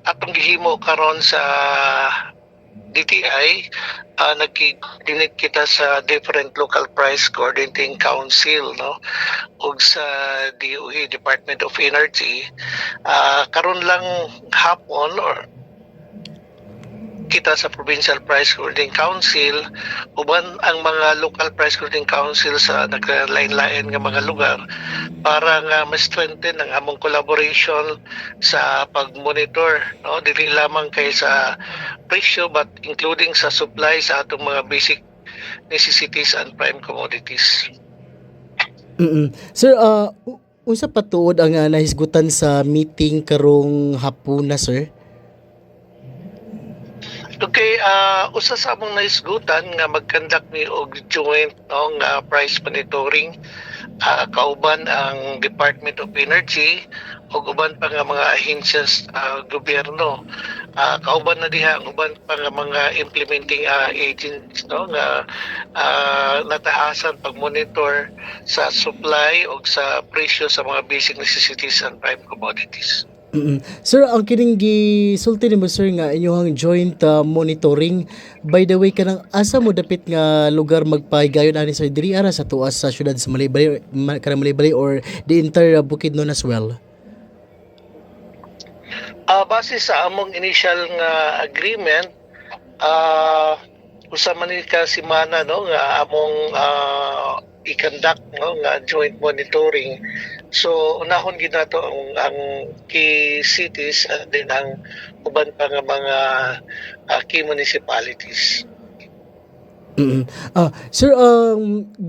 atong gihimo karon sa DTI, nagki-coordinate kita sa different local price coordinating council, no, ug sa DOE, Department of Energy. Karon lang hapon or kita sa Provincial Price Coordinating Council uban ang mga local price coordinating council sa naglain-lain nga mga lugar para nga ma-strengthen ang among collaboration sa pag-monitor, no, dili lamang kay sa presyo but including sa supply sa atong mga basic necessities and prime commodities. Sir, unsa pa tuod ang nahisgutan sa meeting karong hapuna, sir? Okay, usa sa among naisgutan nga mag-conduct ni og joint, no, nga price monitoring, kauban ang Department of Energy ug uban pa nga mga ahensyas gobyerno. Kauban na diha ang uban pa nga mga implementing agents, no, nga natahasan pag-monitor sa supply ug sa presyo sa mga basic necessities and prime commodities. Sir, ang kining gisulti nimo, sir, nga inyong joint monitoring, by the way, kanang asa mo dapit nga lugar magpahigayon ani, sir, diri ara sa tuas sa syudad sa Malibali, kanang Malibali, or the entire Bukidnon as well? Base sa among initial nga agreement, usa man ni ka semana, no, nga among i-conduct, no, nga joint monitoring. So unahon gid nato ang key cities and then ang uban pa nga mga key municipalities. Sir,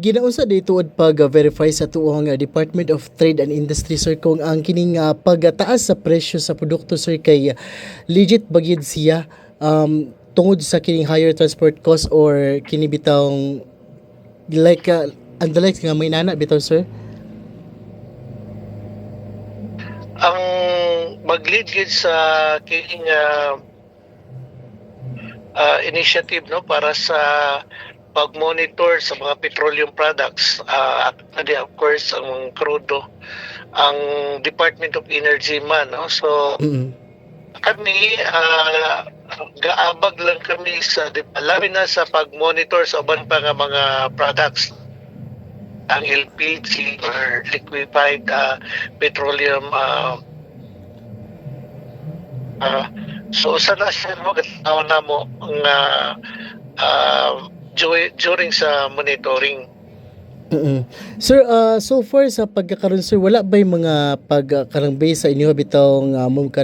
ginaunsa dito od pag-verify sa tuong Department of Trade and Industry, sir, kung ang kining pagtaas sa presyo sa produkto, sir, kay legit bagid siya tungod sa kining higher transport cost or kini bitawng like and the likes nga may nana bitaw, sir? Ang mag-lead gid sa kining initiative, no, para sa pag-monitor sa mga petroleum products, at of course ang crudo, ang Department of Energy man, no. So kami gaabag lang kami sa labi na sa pag-monitor sa uban pa nga mga products, ang LPG or liquefied petroleum. So sana siya magkataon na mo nga during sa monitoring. Sir, so far sa pagkakaroon, sir, wala ba'y mga pagkarang base sa inyo bitong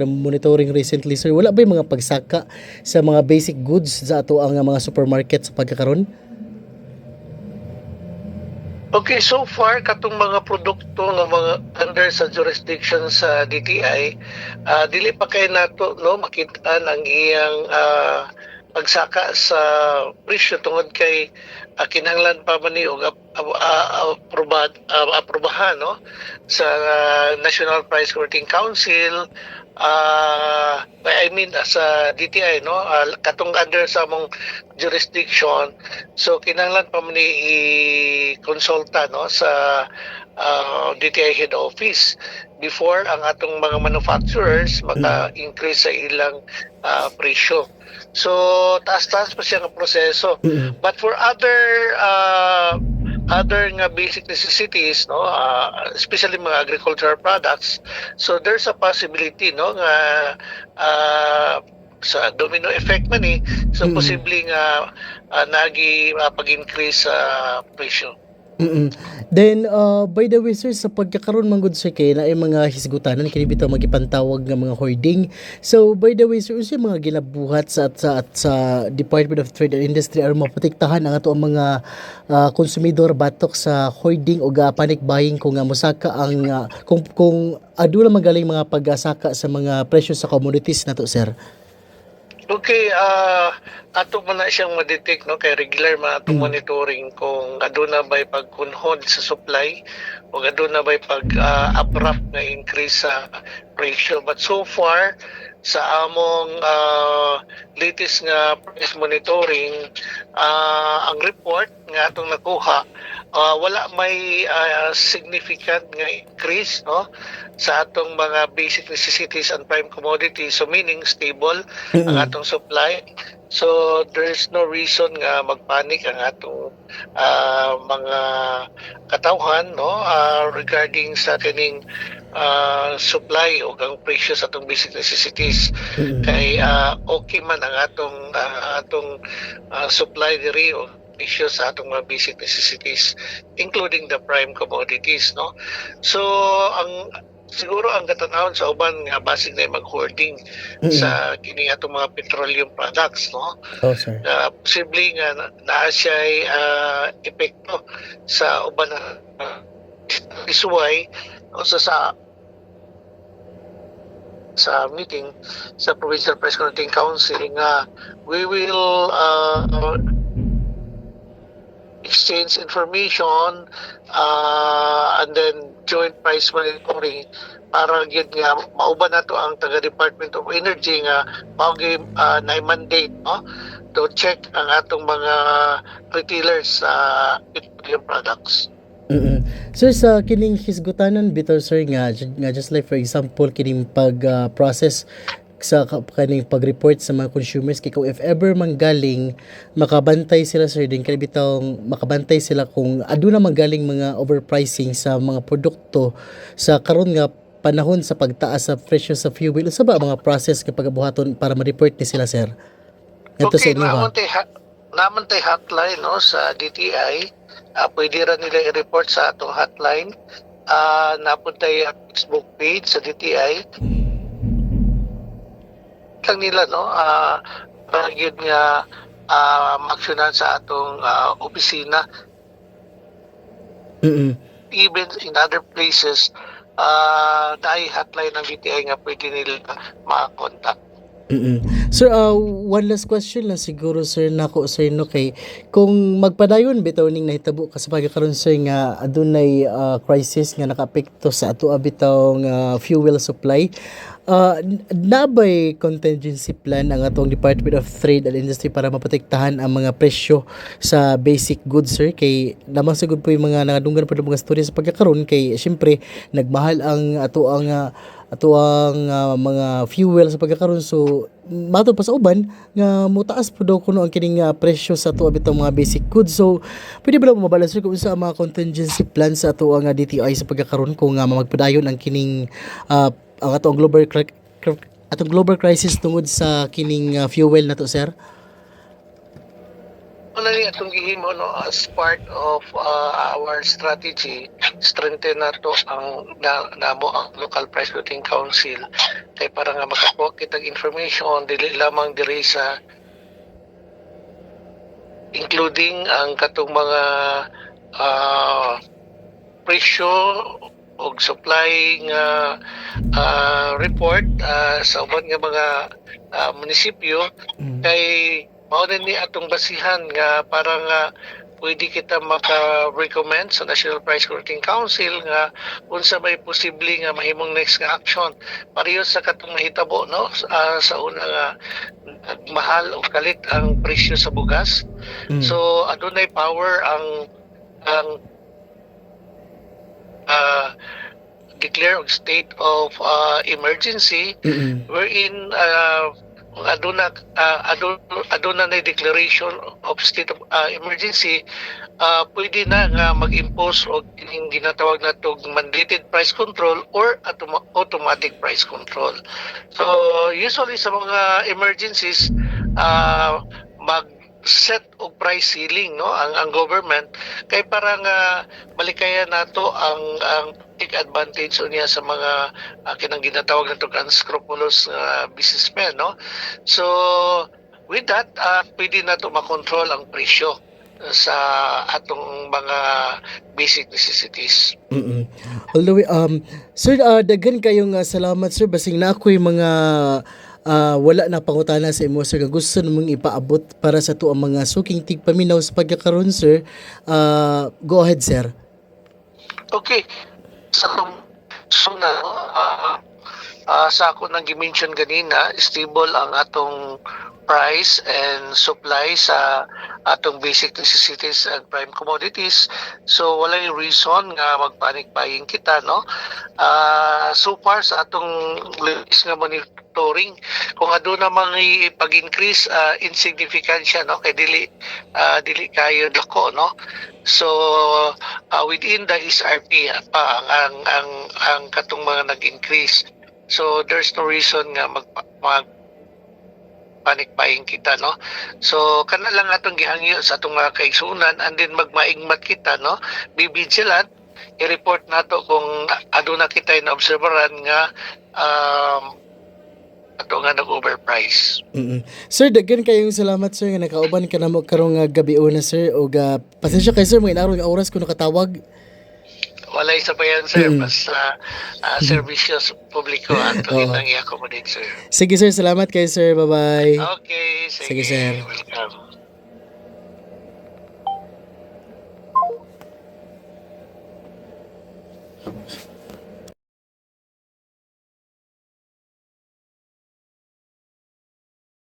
monitoring recently, sir? Wala ba'y mga pagsaka sa mga basic goods sa ato ang mga supermarket sa pagkakaroon? Okay, so far katong mga produkto nga mga under sa jurisdiction sa DTI, dili pa kay nato, no, makita-an ang iyang pagsaka sa presyo tungod kay kinahanglan pa man ni og aprobahan, no, sa National Price Coordinating Council, I mean sa DTI, no, katong under sa among jurisdiction. So kinahanglan pa man ni i-konsulta, no, sa DTI head office before ang atong mga manufacturers maka-increase sa ilang presyo. So taas-taas pa siya nga proseso. But for other nga basic necessities, no, especially mga agricultural products, so there's a possibility, no, nga sa domino effect man eh, so posibleng pag-increase sa presyo. Then, by the way, sir, sa pagkakaroon manggod, sir, kay na ay mga hisgutanan kini bitaw magipantawag nga mga hoarding. So, by the way, sir, usa mga ginabuhat sa Department of Trade and Industry aron maprotektahan ang ato ang mga konsumidor batok sa hoarding o panic buying kung mosaka ang kung aduna magaling mga pagsaka sa mga presyo sa commodities nato, sir? Okay, ato man na siyang ma-detect, no, kay regular man atong monitoring kung aduna ba'y pagkunhod sa supply o aduna ba'y abrupt na increase sa presyo. But so far sa among latest nga price monitoring, ang report nga atong nakuha wala may significant nga increase, no, sa atong mga basic necessities and prime commodities, so meaning stable ang Mm-mm. atong supply. So there's no reason nga magpanik ang atong mga katawhan, no, regarding sa kining supply o ang presyo sa atong basic necessities. Mm-mm. Kay okay man ang atong supply diri o presyo sa atong mga basic necessities, including the prime commodities, no. So ang siguro ang katanawon sa uban nga basig na mag-hoarding Mm-mm. sa kini atong mga petroleum products, no, Oh, sir. na posible nga naa siya epekto sa uban na isuway o sa meeting sa Provincial Price Coordinating Council nga we will exchange information and then joint price monitoring para gyud nga mauban nato ang taga Department of Energy nga mao gyud na mandate, no, to check ang atong mga retailers sa petroleum products. Mm-mm. Sir, sa kining hisgutanan bitaw sir nga just like for example kining pag process sa kaning pag-report sa mga consumers kay kung if ever manggaling makabantay sila sir din kay bitawng makabantay sila kung aduna manggaling mga overpricing sa mga produkto sa karon nga panahon sa pagtaas sa presyo sa fuel sa ba mga process nga pagabuhaton para ma-report ni sila sir ngadto sa Okay, inyo ha. naman tay hotline, no, sa DTI. Pwede ra nila i-report sa atong hotline. Napun tay Facebook page sa DTI. Lang nila, no, para yun nga maaksyonan sa atong opisina. Mm-mm. Even in other places, dahil hotline ng DTI nga pwede nila ma-contact. Mm-mm. Sir, one last question lang siguro sir nako sir no kay kung magpadayon bitaw ning nahitabo kasi pagkakaroon sir nga adunay crisis nga nakaapekto sa ato bitaw nga fuel supply. Nabay contingency plan ang atong Department of Trade and Industry para maprotektahan ang mga presyo sa basic goods sir kay lamang sagud po yung mga nangadunggan pa mga storya sa pagkakaroon kay syempre nagmahal ang mga fuel sa pagkakaroon so mato pa sa uban nga mutaas po daw kuno ang kining presyo sa ato bitong mga basic goods so pwede ba lang mabalance kung sa mga contingency plan sa ato ang DTI sa pagkakaroon kung magpadayon ang kining ang atong global crisis tungod sa kining fuel nato sir. Ano ni atong gihimo, no, as part of our strategy, strengthen nato ang namo ang local price setting council kay para nga makakuha kitag information dili lamang diri sa including ang katong mga presyo og supply nga report sa uban nga mga munisipyo kay mao ni atong basihan nga para nga pwede kita maka-recommend sa National Price Coordinating Council nga unsa may posible nga mahimong next nga action pareho sa katong mahitabo, no, sa una nga mahal o kalit ang presyo sa bugas. So adunay power ang declare of state of emergency wherein aduna na declaration of state of emergency, pwede na nga mag-impose og kining ginatawag natong mandated price control or automatic price control. So usually sa mga emergencies mag-set og price ceiling, no, ang government kay para nga malikayan nato ang take advantage niya sa mga kinang ginatawag natong unscrupulous businessmen, no. So with that pwede nato makontrol ang presyo sa atong mga basic necessities. All the way, sir, daghan kayong salamat sir basing na ako'y mga wala na pangutana sa imo sir nga gusto namang ipaabot para sa to ang mga suking tigpaminaw sa pagkakaroon sir. Go ahead sir. Okay. Sa sa ako nang gi-mention ganina, stable ang atong price and supply sa atong basic necessities and prime commodities. So walay reason nga magpanic buying kita, no. So far sa atong latest nga monitoring, kung aduna mang pag-increase, insignificant siya, no, kay dili kayo dako, no. So within the SRP pa ang katong mga nag-increase. So there's no reason nga mag panic buying kita, no. So kana lang atong gihangyo sa atong mga kaigsunan, and then magmaingmat kita, no. Be vigilant, i-report nato kung aduna kita na obserbaran nga ato nga nag-overprice. Sir, daghan kayong salamat sir nga nakauban ka namo karong gabi una sir, o pasensya kay sir mga inaraw nga oras ko nakatawag. Walay sa bayan, sir, basta servisyos publiko ato Oo. ginang i-accommodate, sir. Sige sir, salamat kay sir, bye-bye. Okay, Sige, sir. Welcome.